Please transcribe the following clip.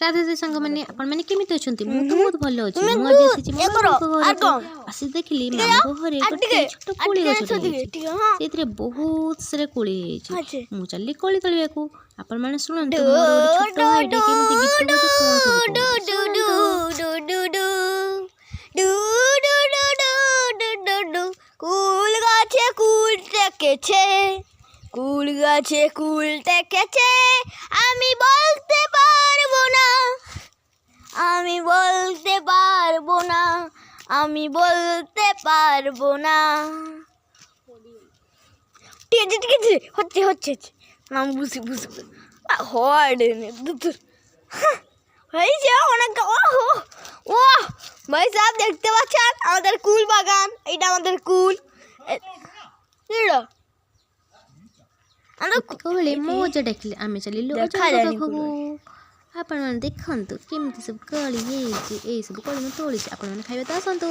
राधे राधे सांग मैंने आपण मैंने केमिति अछंती मु तो बहुत भलो अछि मु आज एसी आसी देखली मामो घरे गोटे छोट कोली गछ सेतरे बहुत सारे कोली हेछि मु चली कोली तळियाकू आपण माने सुनंतु मोर गोटे छोट भाईटे केमिति गीत बजे कुल गाछे कुल टेकेছে কুল গাছে কুল টেকেছে আমি বলতে পারবো না আমি বলতে পারবো না আমি বলতে পারবো না ঠিক আছে হচ্ছে হচ্ছে নাম বুঝি বুঝি হয় হয়েছে অনেক ওহো ও ভাই সাহেব দেখতে পাচ্ছেন আমাদের কুল বাগান এটা আমাদের কুল এটা कबले मजा डाकिले आमे चलिलु पाखकू आपण देखंतु केमिति सब कली हे सब कली में तोड़ी आपण खाइबे त आसंतु।